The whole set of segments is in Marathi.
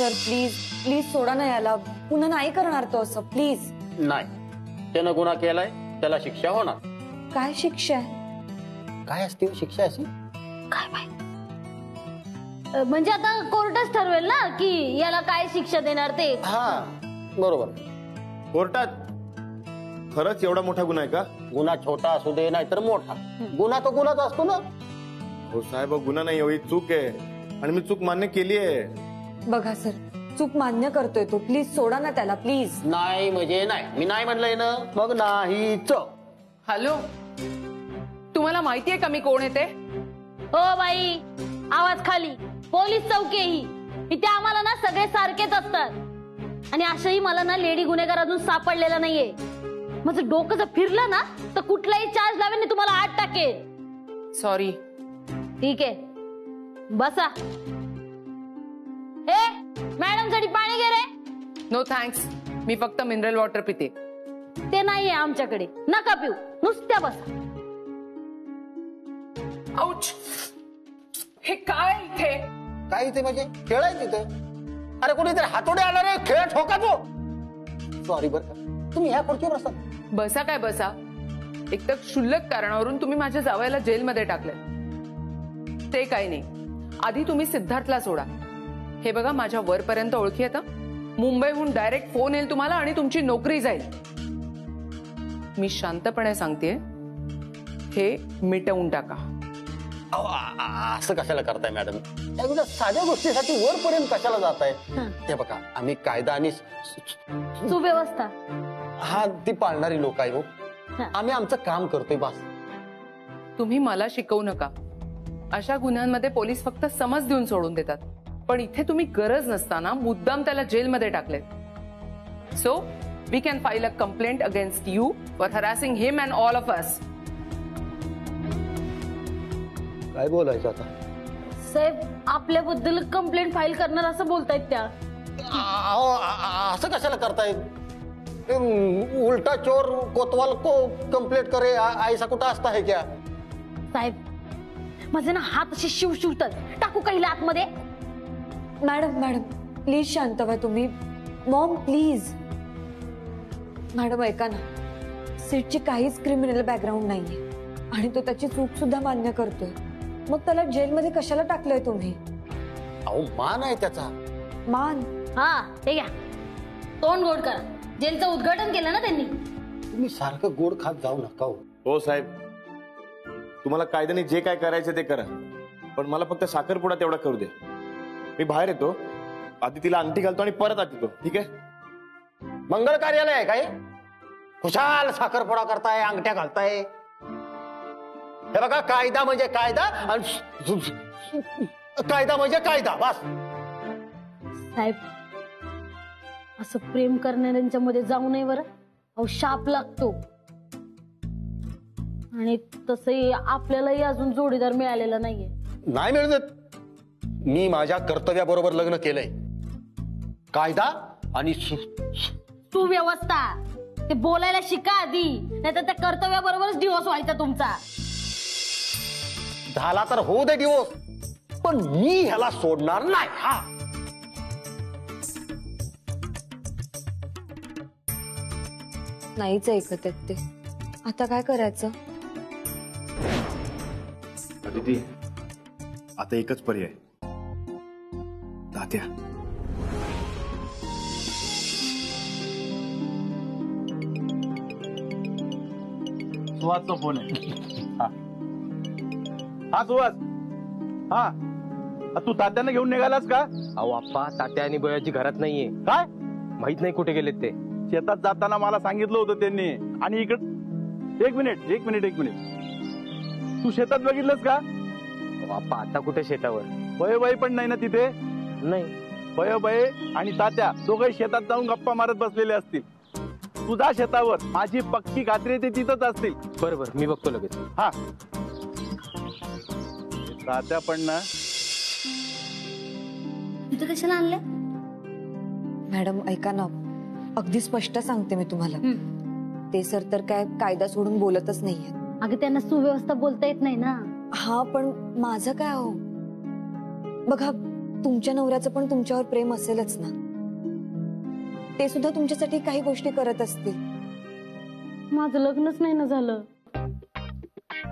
सर प्लीज प्लीज सोडा ना याला, पुन्हा नाही करणार तो असं, प्लीज. नाही, त्यानं गुन्हा केलाय, त्याला शिक्षा होणार. काय शिक्षा आहे? काय असते शिक्षा अशी? काय माहिती, म्हणजे आता कोर्टच ठरवेल ना की याला काय शिक्षा देणार ते. हा बरोबर. कोर्टात खरंच एवढा मोठा गुन्हा आहे का? गुन्हा छोटा असू दे नाही तर मोठा, गुन्हा तो गुन्हाच असतो ना. हो साहेब, गुन्हा नाही, ही चूक आहे आणि मी चूक मान्य केली आहे. बघा सर, चूक मान्य करतोय तो, प्लीज सोडा ना त्याला प्लीज. नाही म्हणजे नाही, मी नाही म्हणलंय ना, मग नाहीच. हॅलो, तुम्हाला माहितीये का मी कोण येते? हो बाई, आवाज खाली. पोलीस चौकी ही इथे आम्हाला ना सगळे सारखेच असतात. आणि अशाही मला ना लेडी गुन्हेगार अजून सापडलेला नाहीये. माझं डोकं जर फिरलं ना तर कुठलाही चार्ज लावेल तुम्हाला आत टाकेल. सॉरी. ठीक आहे, बसा. ए मॅडम साठी पाणी घे रे. नो थँक्स, मी फक्त मिनरल वॉटर पिते. ते नाहीये आमच्याकडे, नका पिऊ, नुसत्या बसा. आउच, हे काय इथे? काय इथे म्हणजे खेळ आहे तिथे? अरे कोणीतरी हातोडे आला रे, खेळ ठोका तो. सॉरी बर का, तुम्ही ह्या खुर्चीवर बसा. बसा काय बसा? एक तर क्षुल्लक कारणावरून तुम्ही माझ्या जावयाला जेलमध्ये टाकले. ते काही नाही, आधी तुम्ही सिद्धार्थला सोडा. हे बघा, माझ्या वरपर्यंत ओळखी येतं. मुंबईहून डायरेक्ट फोन येईल तुम्हाला आणि तुमची नोकरी जाईल. मी शांतपणे सांगतेय, हे मिटवून टाका. असं कशाला करताय मॅडम? त्या साध्या गोष्टीसाठी वरपर्यंत कशाला जाताय? हे बघा, आम्ही कायदा आणि सुव्यवस्था हा ती पाळणारी लोक आहे हो. आम्ही आमचं काम करतोय बस. तुम्ही मला शिकवू नका. अशा गुन्ह्यांमध्ये पोलीस फक्त समज देऊन सोडून देतात, पण इथे तुम्ही गरज नसताना मुद्दाम त्याला जेलमध्ये टाकले. So we can file a complaint against you for harassing him and all of us. काय बोलायचं आता? साहेब, आपल्याबद्दल कंप्लेंट फाईल करणार असं बोलतायत त्या. असं कशाला करताय? उलटा चोर कोतवाल को कंप्लेंट करे, ऐसा कुठं असता है क्या? साहेब, माझे ना हात असे शिवतात. टाकू काही आतमध्ये? मॅडम मॅडम प्लीज शांत व्हा तुम्ही. Maugham please. मॅडम ऐका ना, सिडची काहीच क्रिमिनल बॅकग्राऊंड नाहीये आणि तो त्याची चूक सुद्धा मान्य करतोय. मग त्याला जेलमध्ये कशाला टाकलंय तुम्ही? अहो मान आहे त्याचा. मान? हा, हे घ्या, तोंड गोड करा. जेलचं उद्घाटन केलं ना त्यांनी. तुम्ही सारखं गोड खात जाऊ नका हो साहेब, तुम्हाला कायद्याने जे काय करायचं ते करा, पण मला फक्त साखरपुडा तेवढा करू दे. मी बाहेर येतो, आधी तिला अंगठी घालतो आणि परत आत येतो, ठीक आहे? मंगल कार्यालय आहे काय? खुशाल साखरपुडा करताय, अंगठ्या घालताय. हे बघा, कायदा म्हणजे कायदा आणि कायदा म्हणजे कायदा, बस. साहेब, असं प्रेम करणाऱ्यांच्या मध्ये जाऊ नये बरं. अहो, शाप लागतो. आणि तसंही आपल्यालाही अजून जोडीदार मिळालेला नाहीये. नाही मिळत. मी माझ्या कर्तव्याबरोबर लग्न केलंय. कायदा आणि सुव्यवस्था ते बोलायला शिका आधी, नाहीतर त्या कर्तव्याबरोबरच डिवोर्स व्हायचा तुमचा. झाला तर होऊ दे डिवोर्स, पण मी ह्याला सोडणार नाही. हा, नाहीच ऐकत आहेत ते. आता काय करायचं? अदिती, आता एकच पर्याय, तात्या. सुहासचा फोन आहे. हा सुहास, हा तू तात्यांना घेऊन निघालास का? अहो आप्पा, तात्या आणि बयाजी घरात नाहीये. काय माहित नाही कुठे गेलेत ते. शेतात जाताना मला सांगितलं होतं त्यांनी. आणि इकडे एक मिनिट तू शेतात बघितलंस का? आप्पा, आता कुठे शेतावर? बयबाई पण नाही ना तिथे? नाही. बयबाई आणि तात्या दोघे शेतात जाऊन गप्पा मारत बसलेले असतील. तुझा शेतावर माझी पक्की खात्री ते तिथंच असतील. बरोबर, मी बघतो लगेच. हा, तात्या पण ना. तुझं कशाला आणलं? मॅडम ऐका ना, अगदी स्पष्ट सांगते मी तुम्हाला. ते सर तर काय कायदा सोडून बोलतच नाहीये. अगं, त्यांना सुव्यवस्था बोलता येत नाही ना. हा, पण माझं काय हो? बघा, तुमच्या नवऱ्याचं पण तुमच्यावर प्रेम असेलच ना. ते सुद्धा तुमच्यासाठी काही गोष्टी करत असतील. माझं लग्नच नाही ना झालं.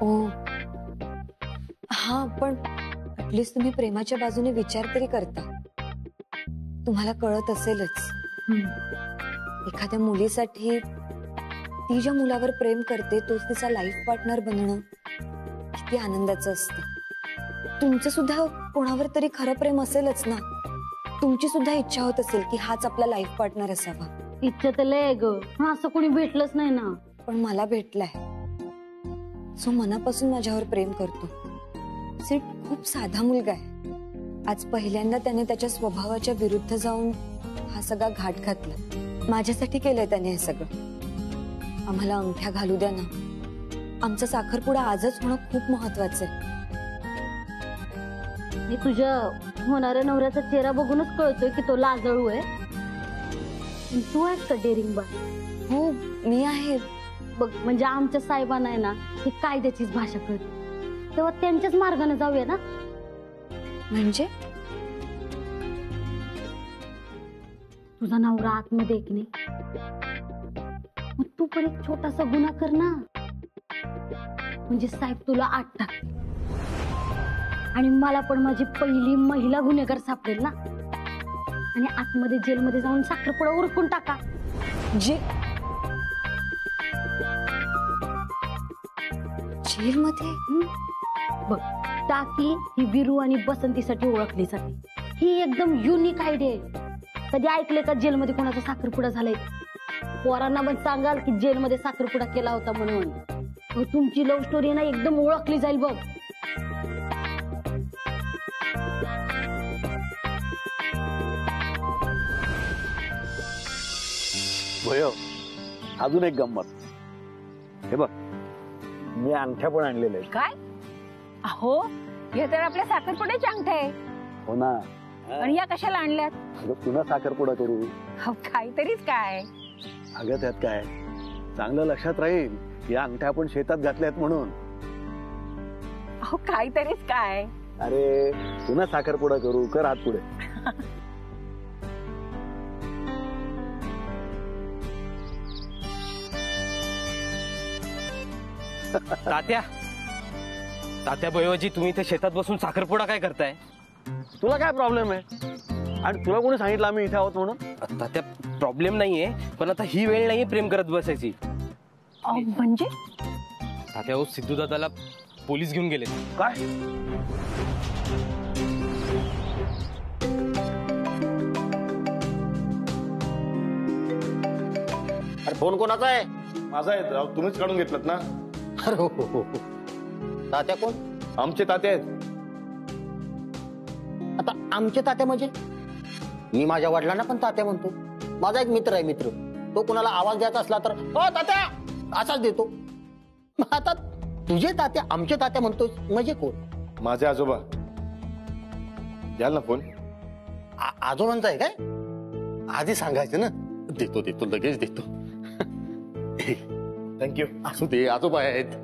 ओ हा, पण ऍटलीस्ट तुम्ही प्रेमाच्या बाजूने विचार तरी करता. तुम्हाला कळत असेलच एखाद्या मुलीसाठी ती ज्या मुलावर प्रेम करते तोच तिचा लाईफ पार्टनर बनणं किती आनंदाचं असतं. तुमचं सुद्धा कोणावर तरी खरं प्रेम असेलच ना. तुमची सुद्धा इच्छा होत असेल की हाच आपला लाईफ पार्टनर असावा. इच्छा तर लय ग, असं कोणी भेटलंच नाही ना. पण मला भेटलाय, जो मनापासून माझ्यावर प्रेम करतो. सिड खूप साधा मुलगा आहे. आज पहिल्यांदा त्याने त्याच्या स्वभावाच्या विरुद्ध जाऊन हा सगळा घाट घातला. माझ्यासाठी केलंय त्याने हे सगळं. आम्हाला अंगठ्या घालू द्या ना. आमचा साखरपुडा आजच होणं खूप महत्वाचं आहे. हे तुझ्या होणाऱ्या नवऱ्याचा चेहरा बघूनच कळतोय की तो लाजळू आहे. पण तू आहेस का डेअरिंग बाय? हो मी आहे. बघ, म्हणजे आमच्या साहेबांना आहे ना ही कायद्याचीच भाषा कळते. तेव्हा त्यांच्याच मार्गाने जाऊया ना. म्हणजे तुझा नवरा आतमध्ये एक नाही, मग तू पण एक छोटासा गुन्हा कर ना. म्हणजे साहेब तुला 8 टाकतील आणि मला पण माझी पहिली महिला गुन्हेगार सापडेल ना. आणि आतमध्ये जेलमध्ये जाऊन साखरपुडा उरकून टाका. जेलमध्ये? बघ, टाकी ही विरू आणि बसंतीसाठी ओळखली जाते. ही एकदम युनिक आयडिया आहे. कधी ऐकले का जेलमध्ये कोणाचा साखरपुडा झालाय? पोरांना पण सांगाल की जेलमध्ये साखरपुडा केला होता म्हणून. तुमची लव्ह स्टोरी ना एकदम ओळखली जाईल बघ. भैया, अजून एक गंमत. हे बघ, मी अंगठ्या पण आणलेल्या आहेत. काय? अहो, हे तर आपल्या साखरपुड्याचे अंगठे आहे. हो ना. आणि या कशाला आणल्यात? अगं पुन्हा साखरपुडा करू. अहो, काहीतरीच काय. अगं त्यात काय, चांगलं लक्षात राहील या अंगठ्या आपण शेतात घातल्यात म्हणून. अहो, काहीतरीच काय. अरे पुन्हा साखरपुडा करू. कर हात पुढे. तात्या, तात्या भैयाजी, तुम्ही इथे शेतात बसून साखरपुडा काय करताय? तुला काय प्रॉब्लेम आहे? आणि तुला कोणी सांगितलं आम्ही इथे आहोत म्हणून? तात्या, प्रॉब्लेम नाहीये, पण आता ही वेळ नाहीये प्रेम करत बसायची. म्हणजे तात्या, हो सिद्धू दादाला पोलीस घेऊन गेले. काय? अरे फोन कोणाचा आहे? माझा आहे. राव, तुम्हीच काढून घेतलात ना. अरे हो हो हो. तात्या कोण? आमचे ताते आहेत. आता आमचे तात्या म्हणजे? मी माझ्या वडिलांना पण तात्या म्हणतो. माझा एक मित्र आहे, मित्र. तो कुणाला आवाज द्यायचा असला तर हो तात्या असाच देतो. मग आता तुझे तात्या आमचे तात्या म्हणतोय म्हणजे कोण? माझे आजोबा. द्याल ना फोन? आजोबांचा आहे काय? आधी सांगायचं ना. देतो देतो, लगेच देतो. थँक्यू. असू दे, आजोबा आहेत.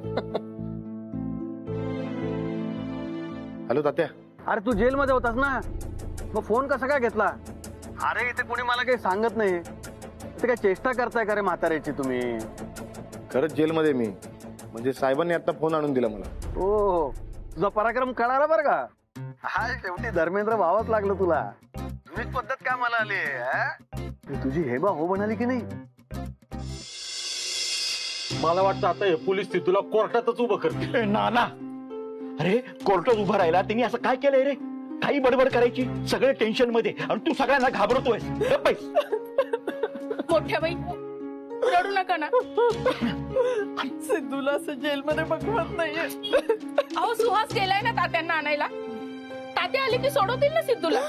हॅलो तात्या. अरे तू जेलमध्ये होतास ना, मग फोन कसा काय घेतला? अरे इथे कोणी मला काही सांगत नाही. इथे काय चेष्टा करताय का रे म्हाताऱ्याची तुम्ही? खरंच जेलमध्ये मी. म्हणजे साहेबांनी आता फोन आणून दिला मला. हो, तुझा पराक्रम कळाला बरं का. हा, शेवटी धर्मेंद्र भावाच लागलं तुला. तुझीच पद्धत काय मला आली. तुझी हेबा हो म्हणाली की नाही? मला वाटतं आता हे पोलीस तुला कोर्टातच उभं करते. ना अरे, कोर्टात उभं राहिला त्यांनी असं काय केलंय रे? काही बडबड करायची, सगळे टेन्शन मध्ये, आणि तू सगळ्यांना घाबरतोय. मोठ्या बाई, रडू नका ना. सिद्धूला असं जेलमध्ये बघवत नाहीये. अहो, सुहास गेलाय ना तात्यांना आणायला. तात्या आले की सोडवतील ना सिद्धूला.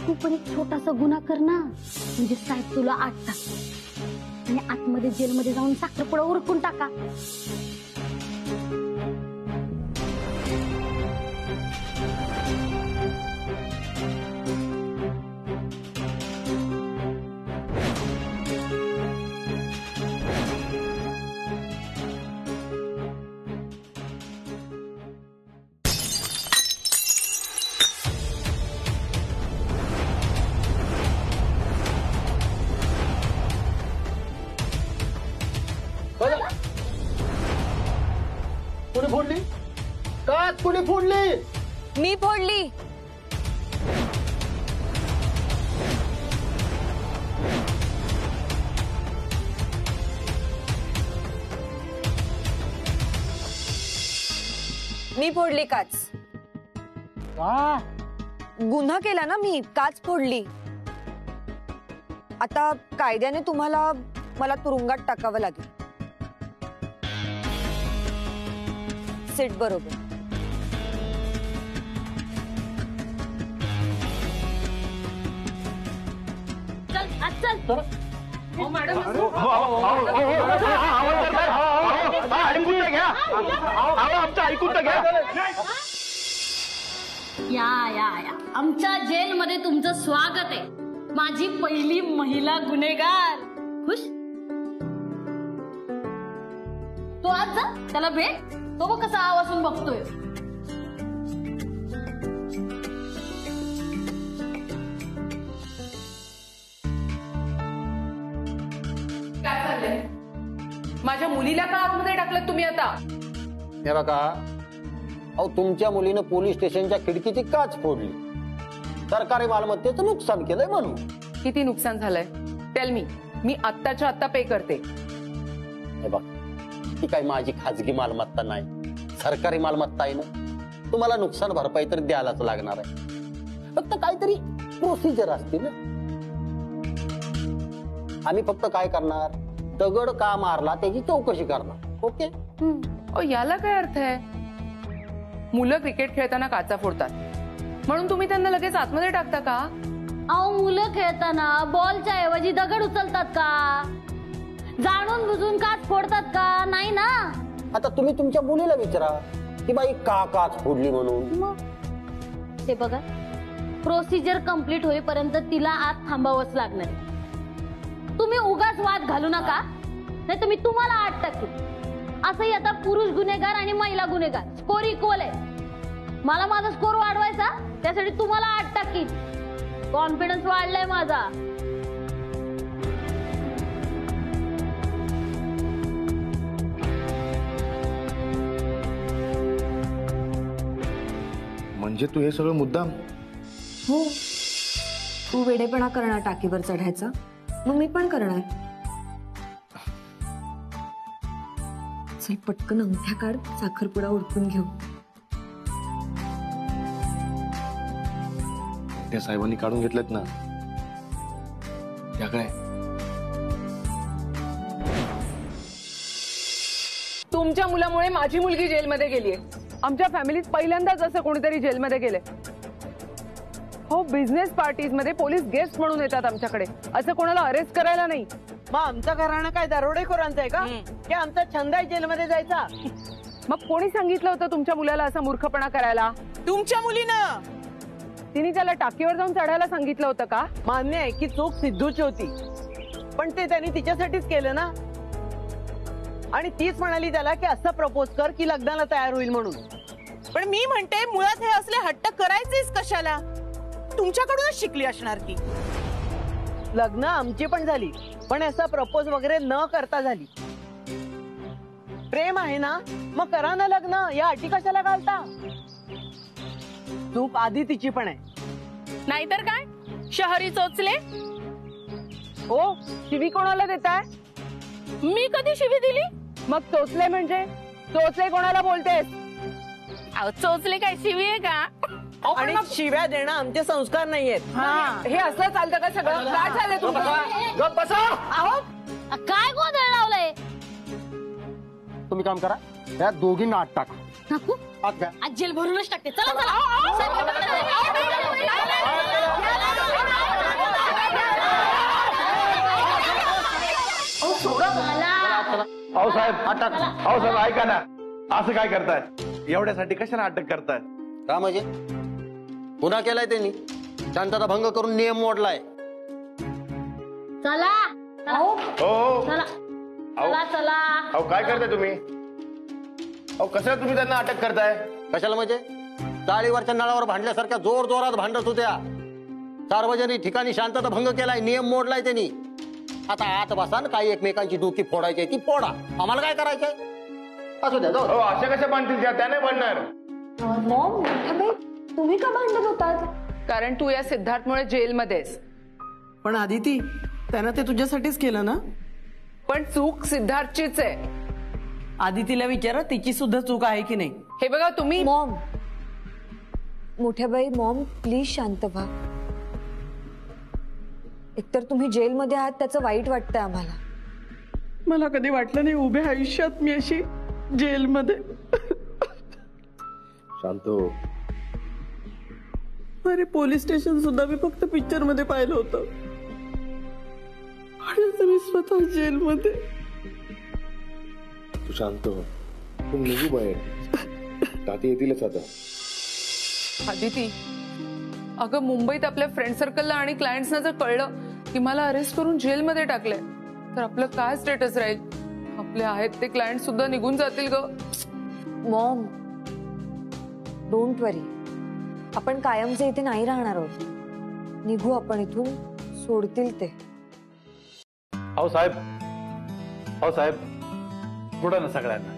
तू पण एक छोटासा गुन्हा कर ना. म्हणजे साहेब तुला 8 टाकतील आणि आतमध्ये जेलमध्ये जाऊन साखरपुडा उरकून टाका. कोणी फोडली? काच कोणी फोडली? मी फोडली. मी फोडली काच. गुन्हा केला ना मी, काच फोडली. आता कायद्याने तुम्हाला मला तुरुंगात टाकावं लागेल. सीट बरोबर. चल आज चल. मॅडम आमचं ऐकून तर घ्या. या आमच्या जेलमध्ये तुमचं स्वागत आहे. माझी पहिली महिला गुन्हेगार. खुश? तो आज जा त्याला भेट. तो बघ कसा आवाजून बघतोय. काय चाललंय? माझ्या मुलीला का आतमध्ये टाकलं तुम्ही आता? हे बघा, अहो तुमच्या मुलीनं पोलीस स्टेशनच्या खिडकीची काच फोडली. सरकारी मालमत्तेचं नुकसान केलंय म्हणून. किती नुकसान झालंय? टेल मी आत्ताच्या आत्ता पे करते. हे बघ, ही काही माझी खाजगी मालमत्ता नाही, सरकारी मालमत्ता आहे ना. तुम्हाला नुकसान भरपाई तर द्यायलाच लागणार आहे. फक्त काहीतरी प्रोसिजर असते ना. आम्ही फक्त काय करणार, दगड का मारला त्याची चौकशी करणार. ओके? याला काय अर्थ आहे? मुलं क्रिकेट खेळताना काचा फोडतात म्हणून तुम्ही त्यांना लगेच आतमध्ये टाकता का? अहो मुलं खेळताना बॉलच्या ऐवजी दगड उचलतात का? जाणून बुजून काच फोडतात का? नाही ना. आता तुम्ही तुमच्या मुलीला विचारा की बाई का काच फोडली म्हणून. मग ते बघा, प्रोसिजर कंप्लीट होईपर्यंत तिला आत थांबावंच लागणार आहे. तुम्ही उगाच वाद घालू नका, नाही तर मी तुम्हाला 8 टाकेन. असंही आता पुरुष गुन्हेगार आणि महिला गुन्हेगार स्कोर इक्वल आहे. मला माझा स्कोर वाढवायचा, त्यासाठी तुम्हाला 8 टाकीन. कॉन्फिडन्स वाढलाय माझा. म्हणजे तू हे सगळं मुद्दाम? हो, तू वेडेपणा करणार टाकीवर चढायचा, मग मी पण करणार. चल पटकन अंगठ्या काढ, साखरपुडा उडकून घेऊ. त्या साहेबांनी काढून घेतलेत ना. या काय? तुमच्या मुलामुळे माझी मुलगी जेलमध्ये गेलीये. आमच्या फॅमिलीत पहिल्यांदाच असं कोणीतरी जेलमध्ये गेले. हो, बिझनेस पार्टीज मध्ये पोलीस गेस्ट म्हणून येतात आमच्याकडे, असं कोणाला अरेस्ट करायला नाही. मग आमचं घराणं काय दरोडेखोरांचं आहे का? की आमचा छंद आहे जेलमध्ये जायचा? मग कोणी सांगितलं होतं तुमच्या मुलाला असा मूर्खपणा करायला? तुमच्या मुलीनं. तिने त्याला टाकीवर जाऊन चढायला सांगितलं होतं का? मान्य आहे की चूक सिद्धूची होती, पण ते त्यांनी तिच्यासाठीच केलं ना. आणि तीच म्हणाली त्याला की असं प्रपोज कर की लग्नाला तयार होईल म्हणून. पण मी म्हणते मुळात हे असले हट्ट करायचेच कशाला? तुमच्याकडूनच शिकली असणार की. लग्न आमची पण झाली, पण असं प्रपोज वगैरे न करता झाली. प्रेम आहे ना, मग करा ना लग्न. या अटी कशाला घालता? चूक आधी तिची पण आहे. नाहीतर काय, शहरी चोचले. हो, शिवी कोणाला देताय? मी कधी शिवी दिली? मग चोचले म्हणजे? चोचले कोणाला बोलतेस? अहो चोचले काय शिवी आहे का? आणि शिव्या देणं आमचे संस्कार नाहीयेत. हे असं चालतं का सगळं? काय झालंय तुम्हाला? गप बसा. अहो काय गोंधळ लावलाय? तुम्ही काम करा, त्या दोघींना आत टाका. टाकू? आत घ्या. आज जेल भरूनच टाकते. चला चला. अहो साहेब, अहो साहेब ऐका ना, असं काय करताय? एवढ्यासाठी कशाला अटक करताय? का म्हणजे गुन्हा केलाय त्यांनी, शांतता भंग करून नियम मोडलाय. चला हो चला चला चला. अहो काय करताय तुम्ही? अहो कशाला तुम्ही त्यांना अटक करताय? कशाला म्हणजे? चाळीवरच्या नळावर भांडल्यासारख्या जोर जोरात भांडत होत्या. सार्वजनिक ठिकाणी शांतता भंग केलाय, नियम मोडलाय त्यांनी. आता आत बसा, काही एकमेकांची डोकी फोडायची ती फोडा, आम्हाला काय करायचंय? असू द्या जाऊ हो अशा कशा बांधतील त्या नाही बांधणार. मॉम मोठ्याबाई तुम्ही का भांडत होतात? कारण तू या सिद्धार्थमुळे जेलमध्येस. पण आदिती त्यानं ते तुझ्यासाठीच केलं ना. पण चूक सिद्धार्थचीच आहे. आदितीला विचारा तिची सुद्धा चूक आहे की नाही. हे बघा तुम्ही मॉम मोठ्याबाई मॉम प्लीज शांत व्हा. एकतर तुम्ही जेलमध्ये आहात त्याचं वाईट वाटतंय आम्हाला. मला कधी वाटलं नाही उभ्या आयुष्यात मी अशी जेलमध्ये. शांत. अरे पोलीस स्टेशन सुद्धा मी फक्त पिक्चर मध्ये पाहिलं होतं आणि आता मी स्वतः जेलमध्ये. तू शांत हो. तू निघू बाहेर. ताती येतीलच आता. आदिती अगं मुंबईत आपल्या फ्रेंड सर्कलला आणि क्लायंट्सना जर कळलं की मला अरेस्ट करून जेलमध्ये टाकलंय तर आपलं काय स्टेटस राहील. आपले आहेत ते क्लायंट सुद्धा निघून जातील ग. मॉम डोंट वरी आपण कायमचे इथे नाही राहणार आहोत. निघू आपण इथून. सोडतील ते. अहो साहेब कुठं ना सगळ्यांना.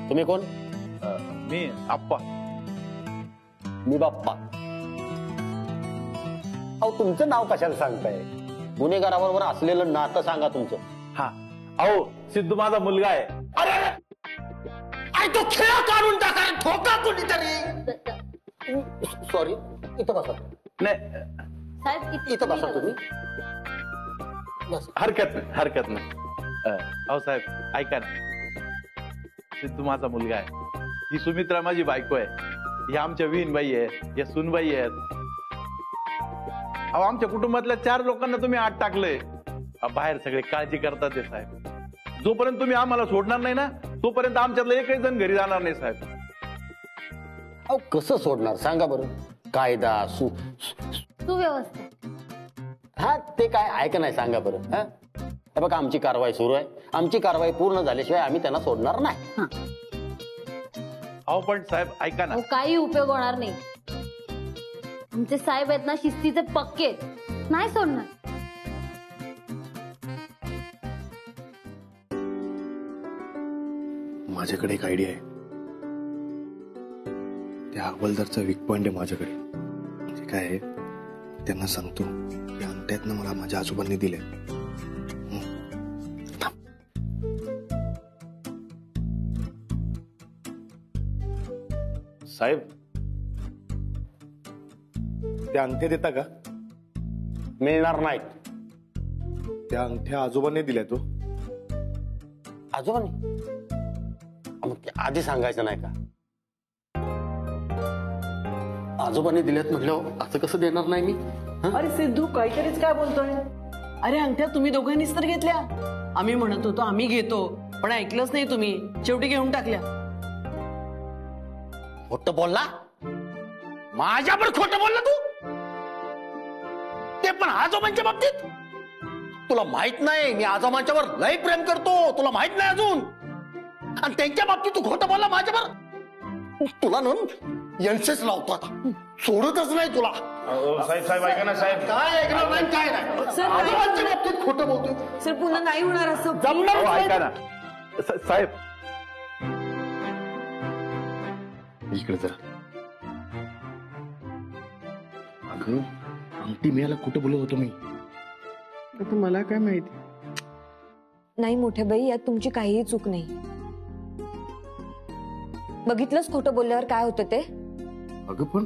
तुम्ही कोण? मी आप्पा. मी बाप्पा. अहो तुमचं नाव कशाला सांगताय? गुन्हेगाराबरोबर असलेलं नातं सांगा तुमचं. हा अहो सिद्धू माझा मुलगा आहे. अरे तो खेळ काढून टाका. ठोका कोणीतरी. सॉरी इथं बसा. नाही साहेब इथं बसा तुम्ही. हरकत नाही. अहो साहेब ऐका ना. सिद्धू माझा मुलगा आहे. ही सुमित्रा माझी बायको आहे. ही आमच्या विनबाई आहे. या सुनबाई आहेत. अहो आमच्या कुटुंबातल्या 4 लोकांना तुम्ही आत टाकलंय. बाहेर सगळे काळजी करतात ते साहेब. जोपर्यंत तुम्ही आम्हाला सोडणार नाही ना तोपर्यंत आमच्यातलं एकही जण घरी जाणार नाही साहेब. अहो कसं सोडणार सांगा बरं. कायदा सुव्यवस्था. हा ते काय आहे का नाही सांगा बरं. हा हे बघा आमची कारवाई सुरू आहे. आमची कारवाई पूर्ण झाल्याशिवाय आम्ही त्यांना सोडणार नाही. अहो पण साहेब ऐका ना. काही उपयोग होणार नाही. आमचे साहेब आहेत ना शिस्तीचे पक्के आहेत. नाही सोडणार. माझ्याकडे एक आयडिया आहे. त्या हवालदारचा वीक पॉइंट आहे माझ्याकडे. म्हणजे काय आहे त्यांना सांगतो की अंगठ्यातनं मला माझ्या आजोबांनी दिले. साहेब ते अंगठे देता का? मिळणार नाहीत. त्या अंगठ्या आजोबांनी दिल्या. तो आजोबांनी मग आधी सांगायचं नाही का? आजोबांनी दिल्यात म्हटलं असं कसं देणार नाही मी? अरे सिद्धू काहीतरीच काय बोलतोय. अरे अंगठ्या तुम्ही दोघांनीच तर घेतल्या. आम्ही म्हणत होतो आम्ही घेतो पण ऐकलंच नाही तुम्ही. शेवटी घेऊन टाकल्या. खोटं बोलला. माझ्यावर खोटं बोलला तू. ते पण आजोबांच्या बाबतीत. तुला माहित नाही मी आजोबांच्यावर लय प्रेम करतो. तुला माहित नाही अजून. आणि त्यांच्या बाबतीत तू खोटं बोलला माझ्यावर. तुला ना एनसेस लावतो आता. सोडतच नाही तुला. साहेब ऐका ना साहेब. काय ऐकणार नाही काय नाही. आजोबांच्या बाबतीत खोटं बोलतोय. सर पुन्हा नाही होणार असं. जमणार ऐका ना साहेब. इकडे जरा. अगं अंगठी मिळायला कुठं बोलत होतो मी. आता मला काय माहिती. नाही मोठ्याबाई यात तुमची काहीही चूक नाही. बघितलंच खोटं बोलल्यावर काय होतं ते. अगं पण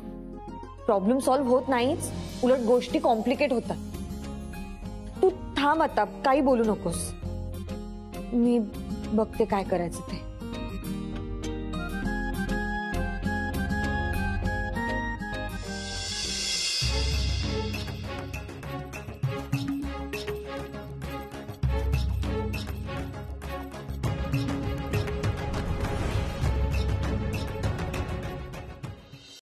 प्रॉब्लेम सॉल्व्ह होत नाहीच. उलट गोष्टी कॉम्प्लिकेट होतात. तू थांब आता काही बोलू नकोस. मी बघते काय करायचं ते.